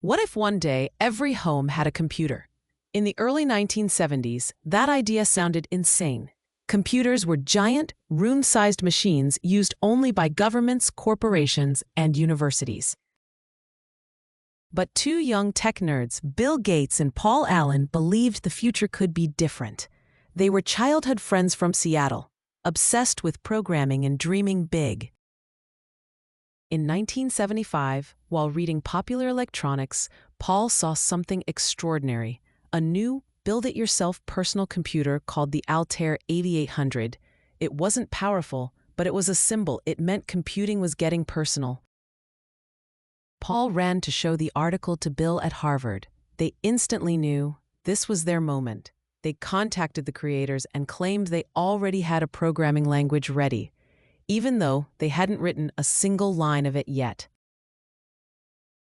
What if one day every home had a computer? In the early 1970s, that idea sounded insane. Computers were giant, room-sized machines used only by governments, corporations, and universities. But two young tech nerds, Bill Gates and Paul Allen, believed the future could be different. They were childhood friends from Seattle, obsessed with programming and dreaming big. In 1975, while reading Popular Electronics, Paul saw something extraordinary, a new build-it-yourself personal computer called the Altair 8800. It wasn't powerful, but it was a symbol. It meant computing was getting personal. Paul ran to show the article to Bill at Harvard. They instantly knew this was their moment. They contacted the creators and claimed they already had a programming language ready, even though they hadn't written a single line of it yet.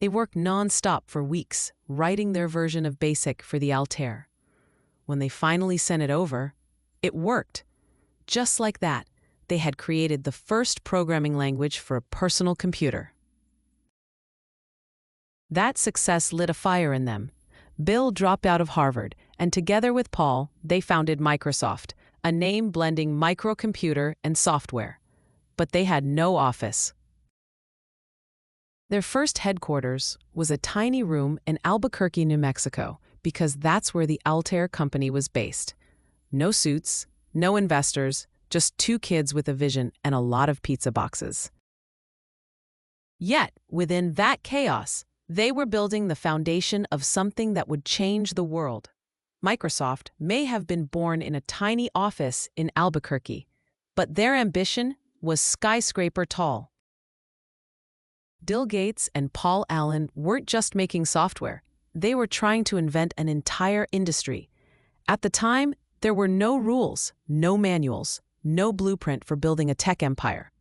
They worked non-stop for weeks, writing their version of BASIC for the Altair. When they finally sent it over, it worked. Just like that, they had created the first programming language for a personal computer. That success lit a fire in them. Bill dropped out of Harvard, and together with Paul, they founded Microsoft, a name blending microcomputer and software. But they had no office. Their first headquarters was a tiny room in Albuquerque, New Mexico, because that's where the Altair company was based. No suits, no investors, just two kids with a vision and a lot of pizza boxes. Yet, within that chaos, they were building the foundation of something that would change the world. Microsoft may have been born in a tiny office in Albuquerque, but their ambition was skyscraper tall. Bill Gates and Paul Allen weren't just making software. They were trying to invent an entire industry. At the time, there were no rules, no manuals, no blueprint for building a tech empire.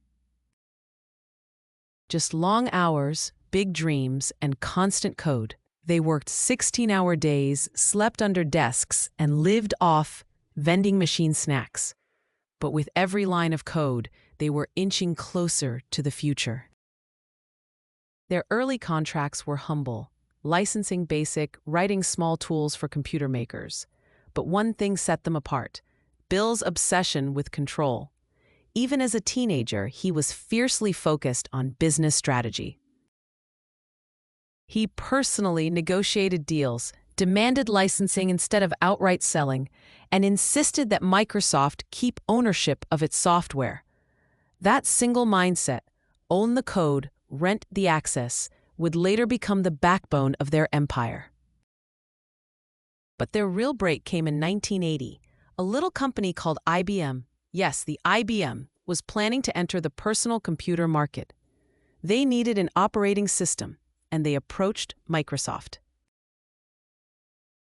Just long hours, big dreams, and constant code. They worked 16-hour days, slept under desks, and lived off vending machine snacks. But with every line of code, they were inching closer to the future. Their early contracts were humble, licensing BASIC, writing small tools for computer makers. But one thing set them apart: Bill's obsession with control. Even as a teenager, he was fiercely focused on business strategy. He personally negotiated deals, demanded licensing instead of outright selling, and insisted that Microsoft keep ownership of its software. That single mindset, own the code, rent the access, would later become the backbone of their empire. But their real break came in 1980. A little company called IBM, yes, the IBM, was planning to enter the personal computer market. They needed an operating system, and they approached Microsoft.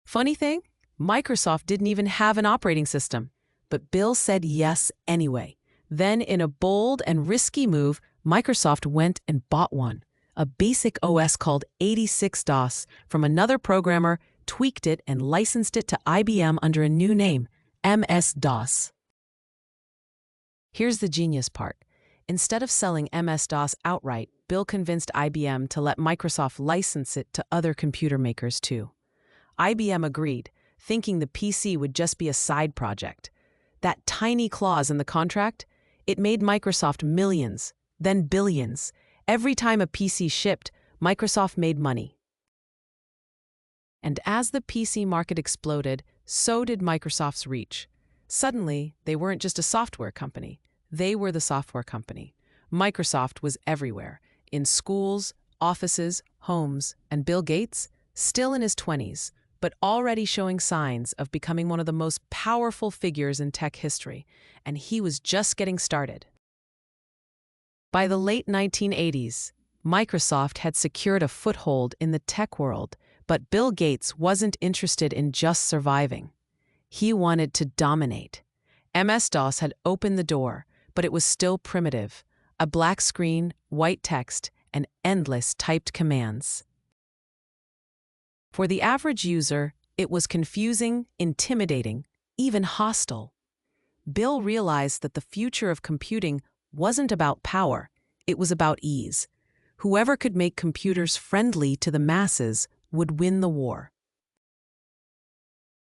Funny thing, Microsoft didn't even have an operating system, but Bill said yes anyway. Then, in a bold and risky move, Microsoft went and bought one, a basic OS called 86-DOS, from another programmer, tweaked it, and licensed it to IBM under a new name, MS-DOS. Here's the genius part. Instead of selling MS-DOS outright, Bill convinced IBM to let Microsoft license it to other computer makers too. IBM agreed, thinking the PC would just be a side project. That tiny clause in the contract, it made Microsoft millions, then billions. Every time a PC shipped, Microsoft made money. And as the PC market exploded, so did Microsoft's reach. Suddenly, they weren't just a software company. They were the software company. Microsoft was everywhere, in schools, offices, homes, and Bill Gates, still in his 20s, but already showing signs of becoming one of the most powerful figures in tech history, and he was just getting started. By the late 1980s, Microsoft had secured a foothold in the tech world, but Bill Gates wasn't interested in just surviving. He wanted to dominate. MS-DOS had opened the door, but it was still primitive: a black screen, white text, and endless typed commands. For the average user, it was confusing, intimidating, even hostile. Bill realized that the future of computing wasn't about power, it was about ease. Whoever could make computers friendly to the masses would win the war.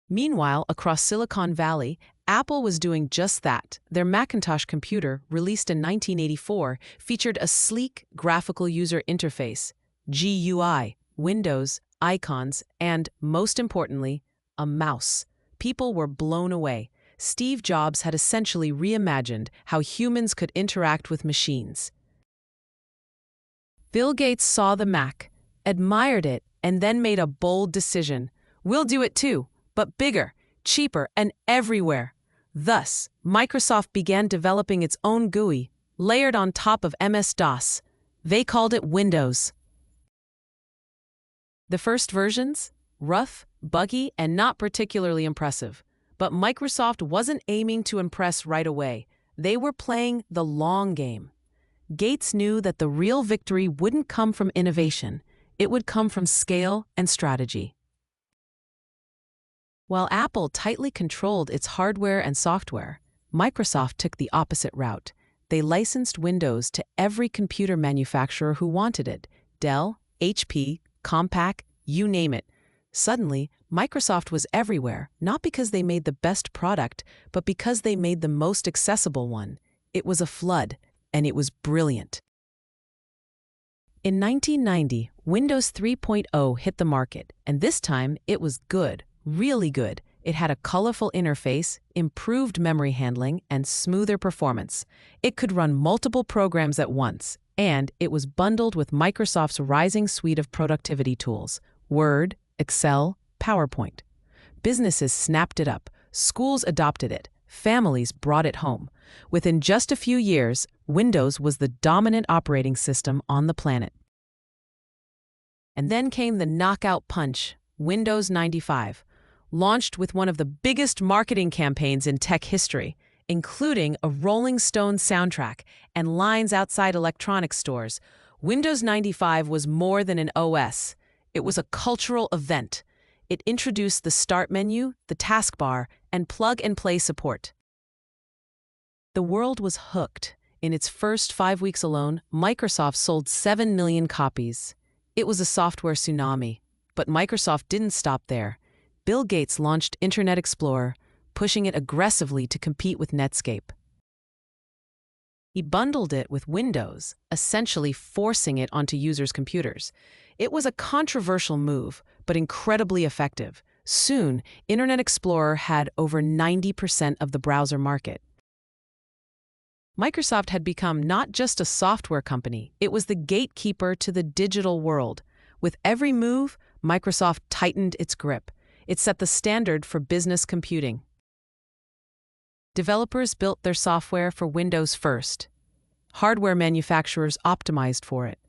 Meanwhile, across Silicon Valley, Apple was doing just that. Their Macintosh computer, released in 1984, featured a sleek graphical user interface, GUI, windows, icons, and, most importantly, a mouse. People were blown away. Steve Jobs had essentially reimagined how humans could interact with machines. Bill Gates saw the Mac, admired it, and then made a bold decision. We'll do it too, but bigger, cheaper, and everywhere. Thus, Microsoft began developing its own GUI, layered on top of MS-DOS. They called it Windows. The first versions? Rough, buggy, and not particularly impressive. But Microsoft wasn't aiming to impress right away. They were playing the long game. Gates knew that the real victory wouldn't come from innovation. It would come from scale and strategy. While Apple tightly controlled its hardware and software, Microsoft took the opposite route. They licensed Windows to every computer manufacturer who wanted it: Dell, HP, Compaq, you name it. Suddenly, Microsoft was everywhere, not because they made the best product, but because they made the most accessible one. It was a flood, and it was brilliant. In 1990, Windows 3.0 hit the market, and this time it was good, really good. It had a colorful interface, improved memory handling, and smoother performance. It could run multiple programs at once, and it was bundled with Microsoft's rising suite of productivity tools: Word, Excel, PowerPoint. Businesses snapped it up, schools adopted it, families brought it home. Within just a few years, Windows was the dominant operating system on the planet. And then came the knockout punch, Windows 95, launched with one of the biggest marketing campaigns in tech history, including a Rolling Stone soundtrack and lines outside electronics stores. Windows 95 was more than an OS. It was a cultural event. It introduced the Start menu, the taskbar, and plug-and-play support. The world was hooked. In its first 5 weeks alone, Microsoft sold 7 million copies. It was a software tsunami. But Microsoft didn't stop there. Bill Gates launched Internet Explorer, pushing it aggressively to compete with Netscape. He bundled it with Windows, essentially forcing it onto users' computers. It was a controversial move, but incredibly effective. Soon, Internet Explorer had over 90% of the browser market. Microsoft had become not just a software company, it was the gatekeeper to the digital world. With every move, Microsoft tightened its grip. It set the standard for business computing. Developers built their software for Windows first. Hardware manufacturers optimized for it.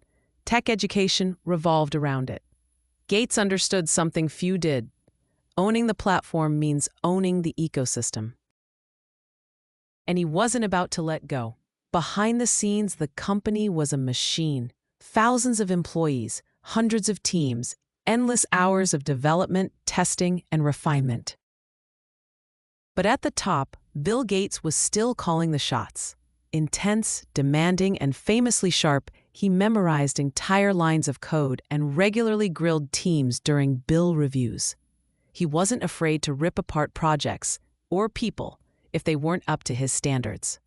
Tech education revolved around it. Gates understood something few did. Owning the platform means owning the ecosystem. And he wasn't about to let go. Behind the scenes, the company was a machine. Thousands of employees, hundreds of teams, endless hours of development, testing, and refinement. But at the top, Bill Gates was still calling the shots. Intense, demanding, and famously sharp, he memorized entire lines of code and regularly grilled teams during Bill reviews. He wasn't afraid to rip apart projects or people if they weren't up to his standards.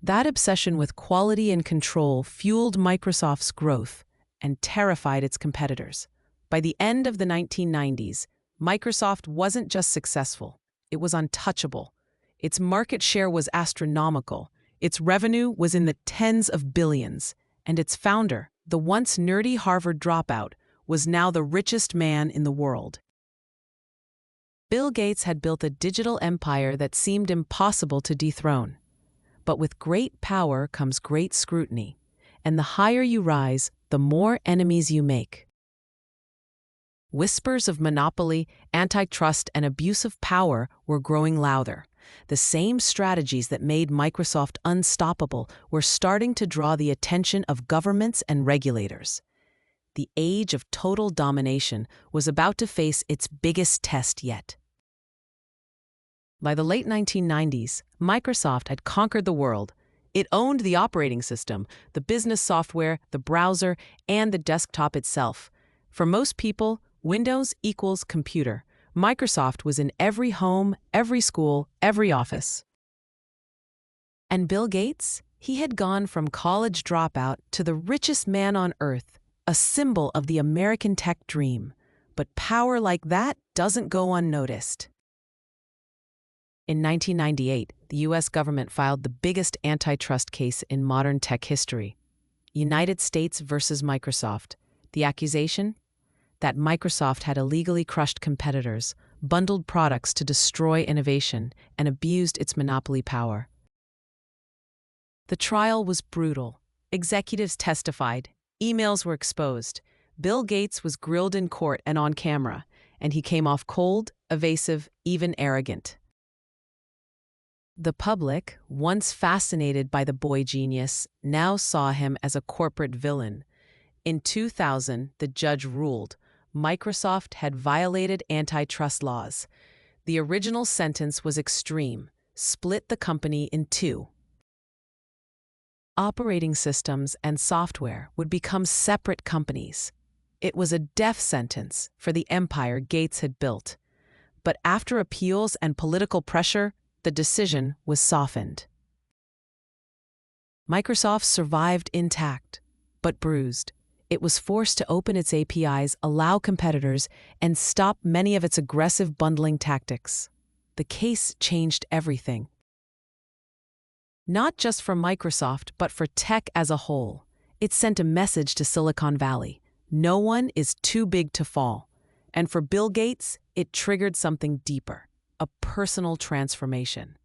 That obsession with quality and control fueled Microsoft's growth and terrified its competitors. By the end of the 1990s, Microsoft wasn't just successful, it was untouchable. Its market share was astronomical, its revenue was in the tens of billions, and its founder, the once nerdy Harvard dropout, was now the richest man in the world. Bill Gates had built a digital empire that seemed impossible to dethrone. But with great power comes great scrutiny, and the higher you rise, the more enemies you make. Whispers of monopoly, antitrust, and abuse of power were growing louder. The same strategies that made Microsoft unstoppable were starting to draw the attention of governments and regulators. The age of total domination was about to face its biggest test yet. By the late 1990s, Microsoft had conquered the world. It owned the operating system, the business software, the browser, and the desktop itself. For most people, Windows equals computer. Microsoft was in every home, every school, every office. And Bill Gates? He had gone from college dropout to the richest man on earth, a symbol of the American tech dream. But power like that doesn't go unnoticed. In 1998, the U.S. government filed the biggest antitrust case in modern tech history. United States versus Microsoft. The accusation? That Microsoft had illegally crushed competitors, bundled products to destroy innovation, and abused its monopoly power. The trial was brutal. Executives testified. Emails were exposed. Bill Gates was grilled in court and on camera, and he came off cold, evasive, even arrogant. The public, once fascinated by the boy genius, now saw him as a corporate villain. In 2000, the judge ruled Microsoft had violated antitrust laws. The original sentence was extreme: split the company in two. Operating systems and software would become separate companies. It was a death sentence for the empire Gates had built. But after appeals and political pressure, the decision was softened. Microsoft survived intact, but bruised. It was forced to open its APIs, allow competitors, and stop many of its aggressive bundling tactics. The case changed everything. Not just for Microsoft, but for tech as a whole. It sent a message to Silicon Valley. No one is too big to fall. And for Bill Gates, it triggered something deeper: a personal transformation.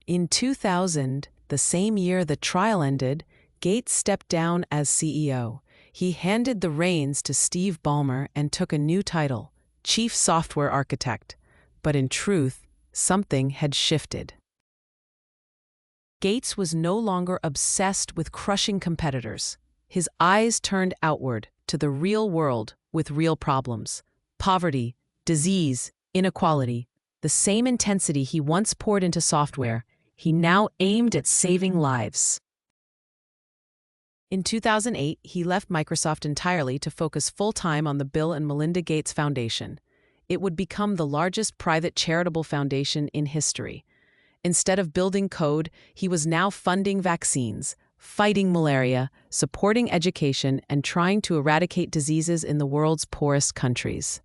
In 2000, the same year the trial ended, Gates stepped down as CEO. He handed the reins to Steve Ballmer and took a new title, Chief Software Architect. But in truth, something had shifted. Gates was no longer obsessed with crushing competitors. His eyes turned outward to the real world with real problems: poverty, disease, inequality. The same intensity he once poured into software, he now aimed at saving lives. In 2008, he left Microsoft entirely to focus full-time on the Bill and Melinda Gates Foundation. It would become the largest private charitable foundation in history. Instead of building code, he was now funding vaccines, fighting malaria, supporting education, and trying to eradicate diseases in the world's poorest countries.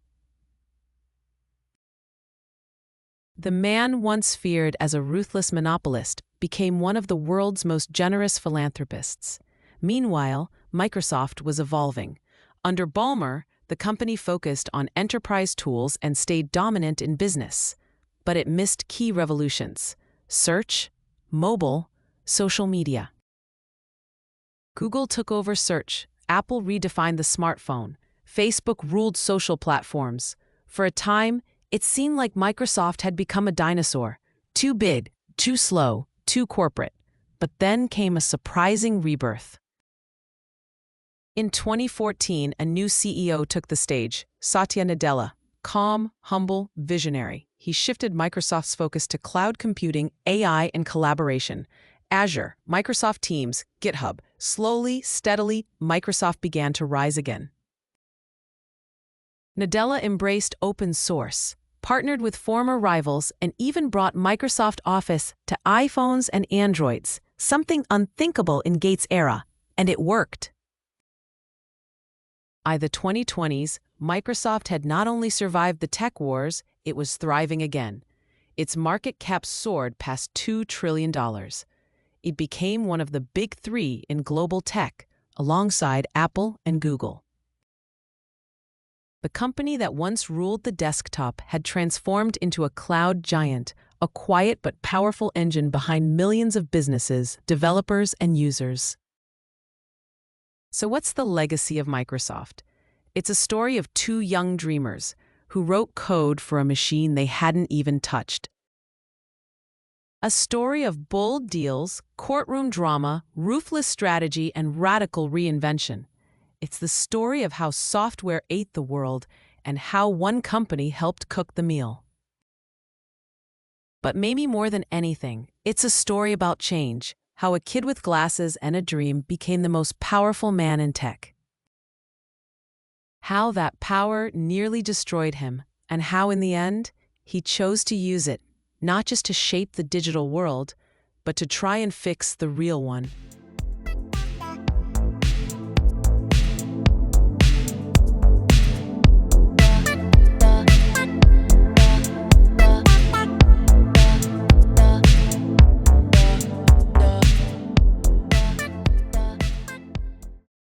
The man once feared as a ruthless monopolist became one of the world's most generous philanthropists. Meanwhile, Microsoft was evolving. Under Ballmer, the company focused on enterprise tools and stayed dominant in business. But it missed key revolutions: search, mobile, social media. Google took over search, Apple redefined the smartphone, Facebook ruled social platforms. For a time, it seemed like Microsoft had become a dinosaur: too big, too slow, too corporate. But then came a surprising rebirth. In 2014, a new CEO took the stage, Satya Nadella. Calm, humble, visionary, he shifted Microsoft's focus to cloud computing, AI, and collaboration. Azure, Microsoft Teams, GitHub. Slowly, steadily, Microsoft began to rise again. Nadella embraced open source, partnered with former rivals, and even brought Microsoft Office to iPhones and Androids, something unthinkable in Gates' era, and it worked. By the 2020s, Microsoft had not only survived the tech wars, it was thriving again. Its market cap soared past $2 trillion. It became one of the big three in global tech, alongside Apple and Google. The company that once ruled the desktop had transformed into a cloud giant, a quiet but powerful engine behind millions of businesses, developers, and users. So what's the legacy of Microsoft? It's a story of two young dreamers who wrote code for a machine they hadn't even touched. A story of bold deals, courtroom drama, ruthless strategy, and radical reinvention. It's the story of how software ate the world and how one company helped cook the meal. But maybe more than anything, it's a story about change, how a kid with glasses and a dream became the most powerful man in tech. how that power nearly destroyed him, and how in the end, he chose to use it, not just to shape the digital world, but to try and fix the real one.